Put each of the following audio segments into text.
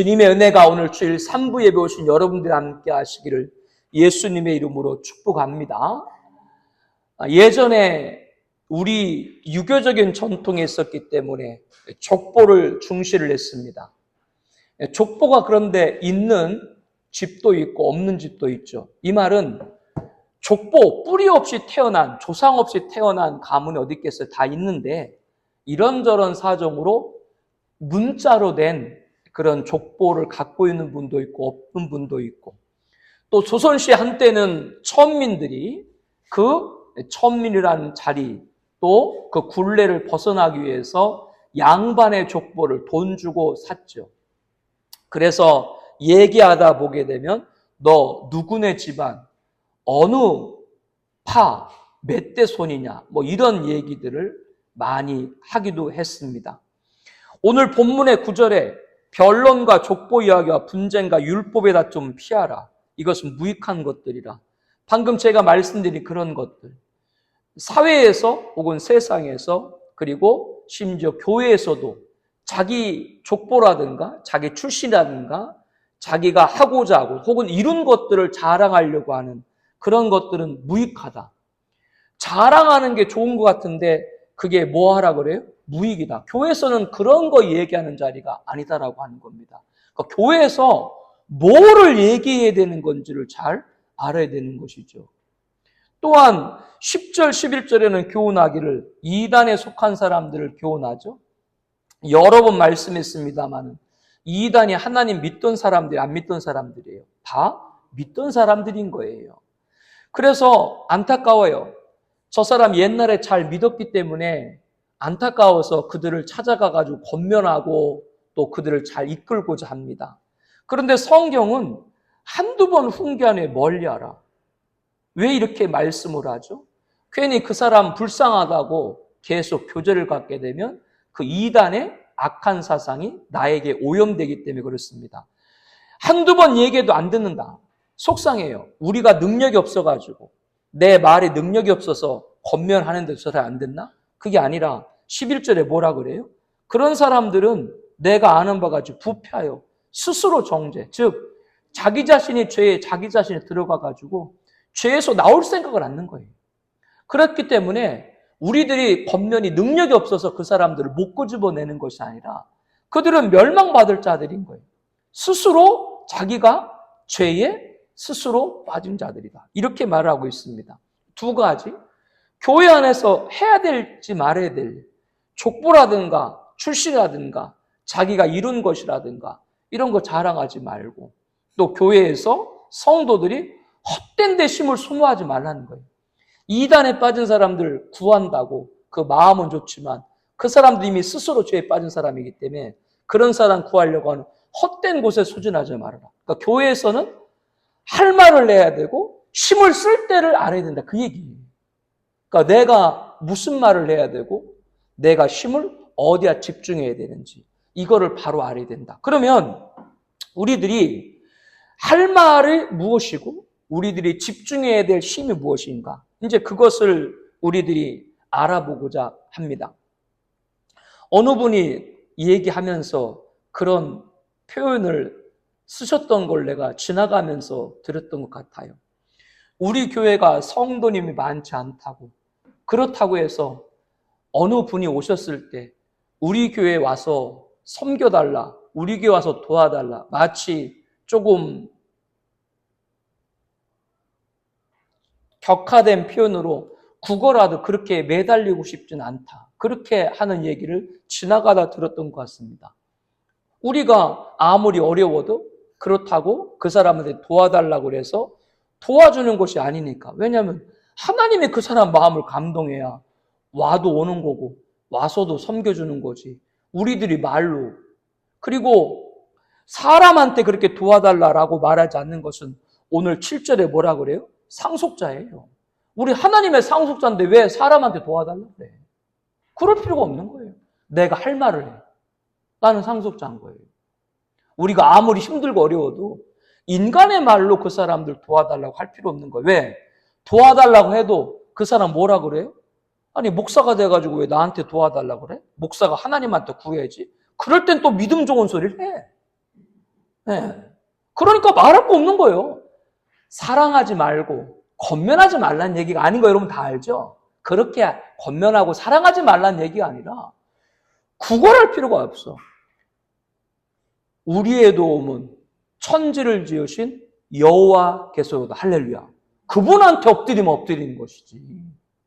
주님의 은혜가 오늘 주일 3부 예배 오신 여러분들 함께 하시기를 예수님의 이름으로 축복합니다. 예전에 우리 유교적인 전통이 있었기 때문에 족보를 중시를 했습니다. 족보가 그런데 있는 집도 있고 없는 집도 있죠. 이 말은 족보, 뿌리 없이 태어난, 조상 없이 태어난 가문이 어디 있겠어요? 다 있는데 이런저런 사정으로 문자로 된 그런 족보를 갖고 있는 분도 있고 없는 분도 있고, 또 조선시대 한때는 천민들이 그 천민이라는 자리, 또 그 굴레를 벗어나기 위해서 양반의 족보를 돈 주고 샀죠. 그래서 얘기하다 보게 되면 너 누구네 집안 어느 파 몇 대 손이냐, 뭐 이런 얘기들을 많이 하기도 했습니다. 오늘 본문의 9절에 변론과 족보 이야기와 분쟁과 율법의 다툼 피하라. 이것은 무익한 것들이라. 방금 제가 말씀드린 그런 것들, 사회에서 혹은 세상에서, 그리고 심지어 교회에서도 자기 족보라든가 자기 출신이라든가 자기가 하고자 하고 혹은 이룬 것들을 자랑하려고 하는 그런 것들은 무익하다. 자랑하는 게 좋은 것 같은데 그게 뭐 하라 그래요? 무익이다. 교회에서는 그런 거 얘기하는 자리가 아니다라고 하는 겁니다. 그러니까 교회에서 뭐를 얘기해야 되는 건지를 잘 알아야 되는 것이죠. 또한 10절, 11절에는 교훈하기를 이단에 속한 사람들을 교훈하죠. 여러 번 말씀했습니다만 이단이 하나님 믿던 사람들이 안 믿던 사람들이에요. 다 믿던 사람들인 거예요. 그래서 안타까워요. 저 사람 옛날에 잘 믿었기 때문에 안타까워서 그들을 찾아가가지고 권면하고 또 그들을 잘 이끌고자 합니다. 그런데 성경은 한두 번 훈계하에 멀리하라. 왜 이렇게 말씀을 하죠? 괜히 그 사람 불쌍하다고 계속 교제를 갖게 되면 그 이단의 악한 사상이 나에게 오염되기 때문에 그렇습니다. 한두 번 얘기해도 안 듣는다. 속상해요. 우리가 능력이 없어가지고 내 말에 능력이 없어서 권면하는데 저 사람이 안 듣나? 그게 아니라 11절에 뭐라 그래요? 그런 사람들은 내가 아는 바가 지고 부패하여 스스로 정죄, 즉 자기 자신이 죄에 자기 자신이 들어가가지고 죄에서 나올 생각을 않는 거예요. 그렇기 때문에 우리들이 권면이 능력이 없어서 그 사람들을 못 끄집어내는 것이 아니라 그들은 멸망받을 자들인 거예요. 스스로 자기가 죄에 스스로 빠진 자들이다. 이렇게 말하고 있습니다. 두 가지, 교회 안에서 해야 될지 말아야 될 족보라든가 출신이라든가 자기가 이룬 것이라든가 이런 거 자랑하지 말고, 또 교회에서 성도들이 헛된 데 힘을 소모하지 말라는 거예요. 이단에 빠진 사람들 구한다고 그 마음은 좋지만 그 사람들이 이미 스스로 죄에 빠진 사람이기 때문에 그런 사람 구하려고 하는 헛된 곳에 소진하지 말아라. 그러니까 교회에서는 할 말을 내야 되고 힘을 쓸 때를 알아야 된다. 그 얘기예요. 그러니까 내가 무슨 말을 해야 되고 내가 힘을 어디에 집중해야 되는지 이거를 바로 알아야 된다. 그러면 우리들이 할 말이 무엇이고 우리들이 집중해야 될 힘이 무엇인가? 이제 그것을 우리들이 알아보고자 합니다. 어느 분이 얘기하면서 그런 표현을 쓰셨던 걸 내가 지나가면서 들었던 것 같아요. 우리 교회가 성도님이 많지 않다고, 그렇다고 해서 어느 분이 오셨을 때 우리 교회에 와서 섬겨달라, 우리 교회 와서 도와달라, 마치 조금 격화된 표현으로 국어라도 그렇게 매달리고 싶진 않다. 그렇게 하는 얘기를 지나가다 들었던 것 같습니다. 우리가 아무리 어려워도 그렇다고 그 사람한테 도와달라고 해서 도와주는 것이 아니니까. 왜냐하면 하나님이 그 사람 마음을 감동해야 와도 오는 거고 와서도 섬겨주는 거지. 우리들이 말로. 그리고 사람한테 그렇게 도와달라고 말하지 않는 것은 오늘 7절에 뭐라 그래요? 상속자예요. 우리 하나님의 상속자인데 왜 사람한테 도와달라고 그래? 그럴 필요가 없는 거예요. 내가 할 말을 해. 나는 상속자인 거예요. 우리가 아무리 힘들고 어려워도 인간의 말로 그 사람들 도와달라고 할 필요 없는 거예요. 왜? 도와달라고 해도 그 사람 뭐라 그래요? 아니 목사가 돼가지고 왜 나한테 도와달라고 그래? 목사가 하나님한테 구해야지. 그럴 땐 또 믿음 좋은 소리를 해. 네. 그러니까 말할 거 없는 거예요. 사랑하지 말고 권면하지 말라는 얘기가 아닌 거 여러분 다 알죠? 그렇게 권면하고 사랑하지 말라는 얘기가 아니라 구걸할 필요가 없어. 우리의 도움은 천지를 지으신 여호와께서다. 할렐루야. 그분한테 엎드리면 엎드리는 것이지.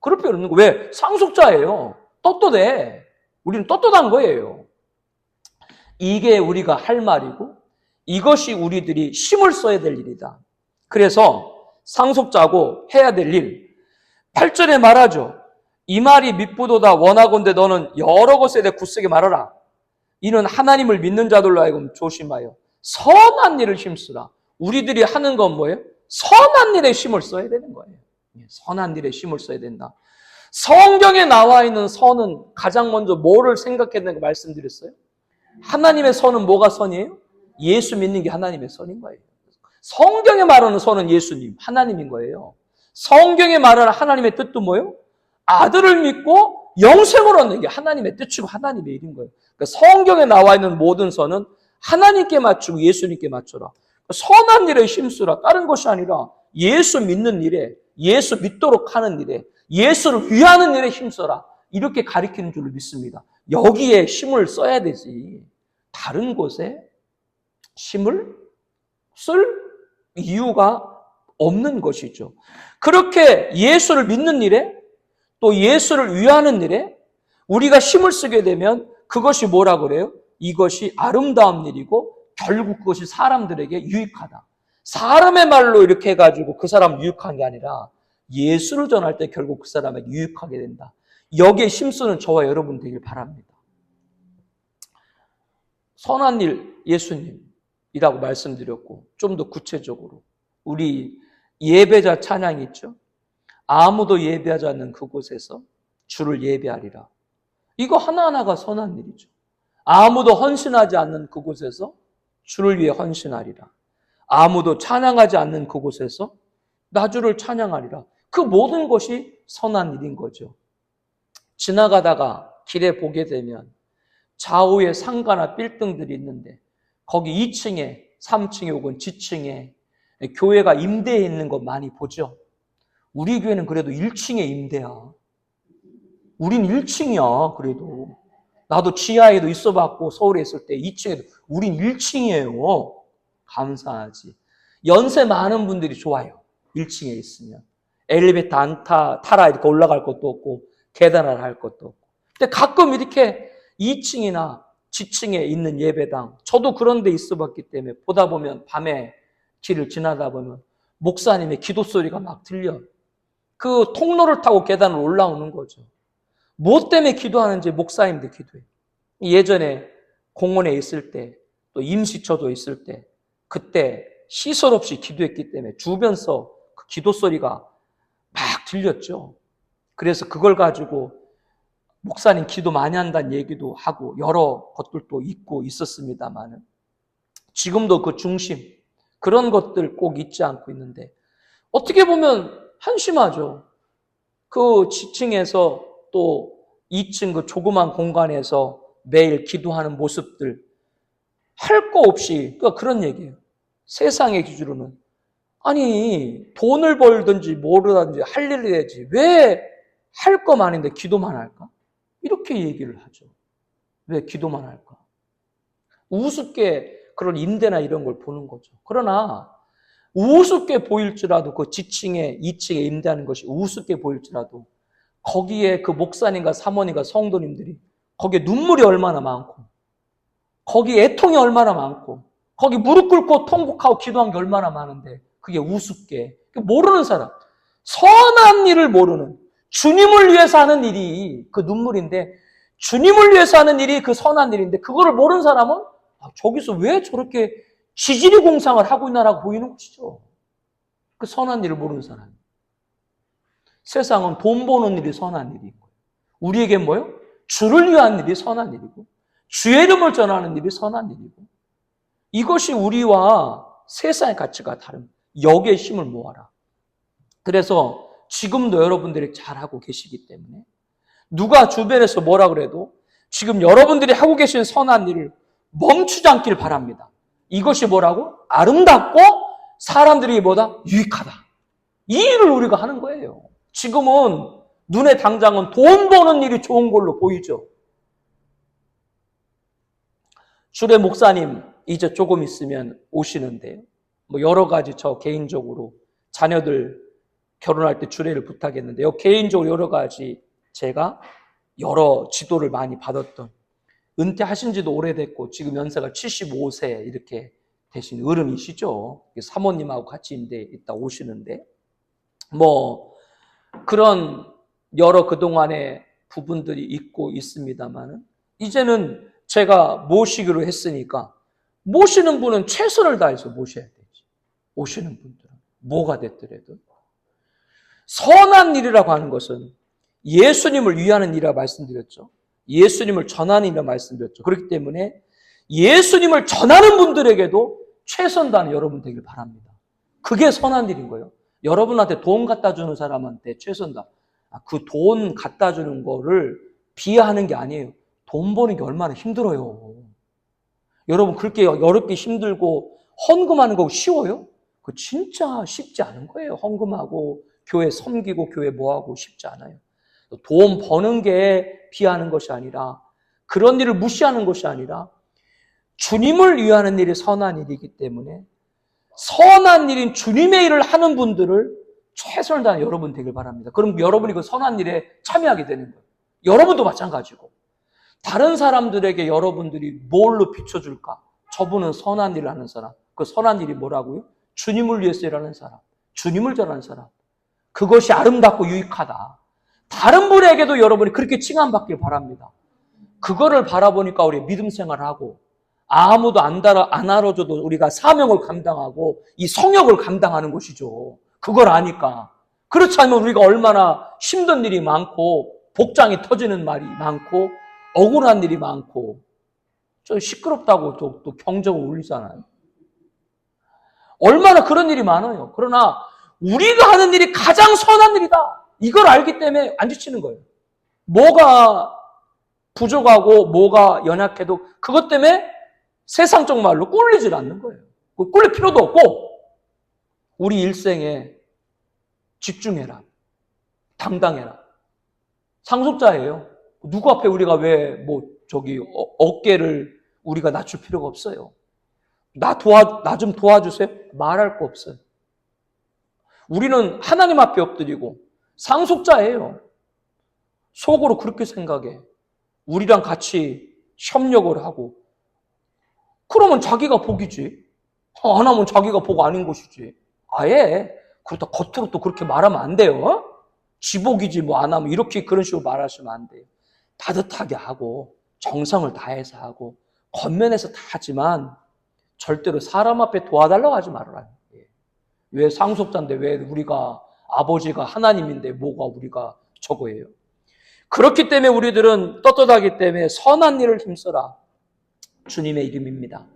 그럴 필요 없는 거. 왜? 상속자예요. 떳떳해. 우리는 떳떳한 거예요. 이게 우리가 할 말이고 이것이 우리들이 힘을 써야 될 일이다. 그래서 상속자고 해야 될 일. 8절에 말하죠. 이 말이 밉부도다 원하건대 너는 여러 것에 대해 굳세게 말하라. 이는 하나님을 믿는 자들로 하여금 조심하여 선한 일을 힘쓰라. 우리들이 하는 건 뭐예요? 선한 일에 힘을 써야 되는 거예요. 선한 일에 힘을 써야 된다. 성경에 나와 있는 선은 가장 먼저 뭐를 생각해야 되는 거 말씀드렸어요? 하나님의 선은 뭐가 선이에요? 예수 믿는 게 하나님의 선인 거예요. 성경에 말하는 선은 예수님, 하나님인 거예요. 성경에 말하는 하나님의 뜻도 뭐예요? 아들을 믿고 영생을 얻는 게 하나님의 뜻이고 하나님의 일인 거예요. 그러니까 성경에 나와 있는 모든 선은 하나님께 맞추고 예수님께 맞춰라. 선한 일에 힘쓰라. 다른 것이 아니라 예수 믿는 일에, 예수 믿도록 하는 일에, 예수를 위하는 일에 힘써라. 이렇게 가리키는 줄로 믿습니다. 여기에 힘을 써야 되지. 다른 곳에 힘을 쓸 이유가 없는 것이죠. 그렇게 예수를 믿는 일에 또 예수를 위하는 일에 우리가 힘을 쓰게 되면 그것이 뭐라 그래요? 이것이 아름다운 일이고 결국 그것이 사람들에게 유익하다. 사람의 말로 이렇게 해가지고 그 사람 유익한 게 아니라 예수를 전할 때 결국 그 사람에게 유익하게 된다. 여기에 힘쓰는 저와 여러분 되길 바랍니다. 선한 일 예수님이라고 말씀드렸고 좀 더 구체적으로 우리 예배자 찬양이 있죠. 아무도 예배하지 않는 그곳에서 주를 예배하리라. 이거 하나하나가 선한 일이죠. 아무도 헌신하지 않는 그곳에서 주를 위해 헌신하리라. 아무도 찬양하지 않는 그곳에서 나 주를 찬양하리라. 그 모든 것이 선한 일인 거죠. 지나가다가 길에 보게 되면 좌우에 상가나 빌딩들이 있는데 거기 2층에 3층에 혹은 지층에 교회가 임대해 있는 거 많이 보죠. 우리 교회는 그래도 1층에 임대야. 우린 1층이야 그래도. 나도 지하에도 있어봤고 서울에 있을 때 2층에도 우린 1층이에요. 감사하지. 연세 많은 분들이 좋아요. 1층에 있으면. 엘리베이터 안 타라 이렇게 올라갈 것도 없고 계단을 할 것도 없고. 근데 가끔 이렇게 2층이나 지층에 있는 예배당, 저도 그런 데 있어봤기 때문에 보다 보면 밤에 길을 지나다 보면 목사님의 기도 소리가 막 들려. 그 통로를 타고 계단을 올라오는 거죠. 뭐 때문에 기도하는지 목사님들 기도해요. 예전에 공원에 있을 때, 또 임시처도 있을 때, 그때 시설 없이 기도했기 때문에 주변서 그 기도 소리가 막 들렸죠. 그래서 그걸 가지고 목사님 기도 많이 한다는 얘기도 하고 여러 것들도 있고 있었습니다만 지금도 그 중심, 그런 것들 꼭 잊지 않고 있는데 어떻게 보면 한심하죠. 그 지층에서 또 2층 그 조그만 공간에서 매일 기도하는 모습들 할 거 없이 그러니까 그런 얘기예요. 세상의 기준으로는 아니 돈을 벌든지 뭐라든지 할 일을 해야지 왜 할 거 많은데 기도만 할까? 이렇게 얘기를 하죠. 왜 기도만 할까? 우습게 그런 임대나 이런 걸 보는 거죠. 그러나 우습게 보일지라도 그 지층에 2층에 임대하는 것이 우습게 보일지라도 거기에 그 목사님과 사모님과 성도님들이 거기에 눈물이 얼마나 많고 거기에 애통이 얼마나 많고 거기 무릎 꿇고 통곡하고 기도한 게 얼마나 많은데 그게 우습게 모르는 사람 선한 일을 모르는 주님을 위해서 하는 일이 그 눈물인데 주님을 위해서 하는 일이 그 선한 일인데 그거를 모르는 사람은 저기서 왜 저렇게 지지리 공상을 하고 있나라고 보이는 것이죠. 그 선한 일을 모르는 사람. 세상은 돈 버는 일이 선한 일이고 우리에게 뭐예요? 주를 위한 일이 선한 일이고 주의 이름을 전하는 일이 선한 일이고 이것이 우리와 세상의 가치가 다른 여기에 힘을 모아라. 그래서 지금도 여러분들이 잘하고 계시기 때문에 누가 주변에서 뭐라 그래도 지금 여러분들이 하고 계신 선한 일을 멈추지 않길 바랍니다. 이것이 뭐라고? 아름답고 사람들이 뭐다? 유익하다. 이 일을 우리가 하는 거예요. 지금은 눈에 당장은 돈 버는 일이 좋은 걸로 보이죠. 주례 목사님 이제 조금 있으면 오시는데요. 뭐 여러 가지 저 개인적으로 자녀들 결혼할 때 주례를 부탁했는데요. 개인적으로 여러 가지 제가 여러 지도를 많이 받았던, 은퇴하신 지도 오래됐고 지금 연세가 75세 이렇게 되신 어른이시죠. 사모님하고 같이 있다 오시는데 뭐 그런 여러 그동안의 부분들이 있고 있습니다만 이제는 제가 모시기로 했으니까 모시는 분은 최선을 다해서 모셔야 되지. 오시는 분들은 뭐가 됐더라도 선한 일이라고 하는 것은 예수님을 위하는 일이라고 말씀드렸죠. 예수님을 전하는 일이라고 말씀드렸죠. 그렇기 때문에 예수님을 전하는 분들에게도 최선 다하는 여러분 되길 바랍니다. 그게 선한 일인 거예요. 여러분한테 돈 갖다 주는 사람한테 최선 다. 그 돈 갖다 주는 거를 비하하는 게 아니에요. 돈 버는 게 얼마나 힘들어요. 여러분 그렇게 어렵게 힘들고 헌금하는 거 쉬워요? 그 진짜 쉽지 않은 거예요. 헌금하고 교회 섬기고 교회 뭐하고 쉽지 않아요. 돈 버는 게 비하하는 것이 아니라 그런 일을 무시하는 것이 아니라 주님을 위하는 일이 선한 일이기 때문에 선한 일인 주님의 일을 하는 분들을 최선을 다하는 여러분 되길 바랍니다. 그럼 여러분이 그 선한 일에 참여하게 되는 거예요. 여러분도 마찬가지고 다른 사람들에게 여러분들이 뭘로 비춰줄까? 저분은 선한 일을 하는 사람. 그 선한 일이 뭐라고요? 주님을 위해서 일하는 사람, 주님을 전하는 사람. 그것이 아름답고 유익하다. 다른 분에게도 여러분이 그렇게 칭함받길 바랍니다. 그거를 바라보니까 우리 믿음 생활을 하고 아무도 안 알아줘도 우리가 사명을 감당하고 이 성역을 감당하는 것이죠. 그걸 아니까. 그렇지 않으면 우리가 얼마나 힘든 일이 많고 복장이 터지는 말이 많고 억울한 일이 많고 좀 시끄럽다고 또 경적을 울리잖아요. 얼마나 그런 일이 많아요. 그러나 우리가 하는 일이 가장 선한 일이다. 이걸 알기 때문에 안 지치는 거예요. 뭐가 부족하고 뭐가 연약해도 그것 때문에 세상적 말로 꿀리질 않는 거예요. 꿀릴 필요도 없고 우리 일생에 집중해라. 당당해라. 상속자예요. 누구 앞에 우리가 왜 어깨를 우리가 낮출 필요가 없어요. 나 좀 도와주세요. 말할 거 없어요. 우리는 하나님 앞에 엎드리고 상속자예요. 속으로 그렇게 생각해. 우리랑 같이 협력을 하고 그러면 자기가 복이지. 안 하면 자기가 복 아닌 것이지. 아예 그렇다 겉으로 또 그렇게 말하면 안 돼요. 지복이지 뭐 안 하면 이렇게 그런 식으로 말하시면 안 돼요. 따뜻하게 하고 정성을 다해서 하고 겉면에서 다 하지만 절대로 사람 앞에 도와달라고 하지 말아라. 왜 상속자인데 왜 우리가 아버지가 하나님인데 뭐가 우리가 저거예요. 그렇기 때문에 우리들은 떳떳하기 때문에 선한 일을 힘써라. 주님의 이름입니다.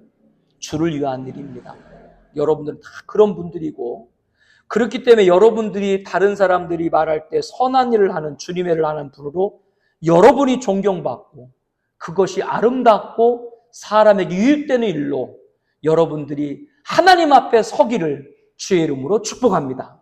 주를 위한 일입니다. 여러분들은 다 그런 분들이고 그렇기 때문에 여러분들이 다른 사람들이 말할 때 선한 일을 하는 주님의 일을 하는 분으로 여러분이 존경받고 그것이 아름답고 사람에게 유익되는 일로 여러분들이 하나님 앞에 서기를 주의 이름으로 축복합니다.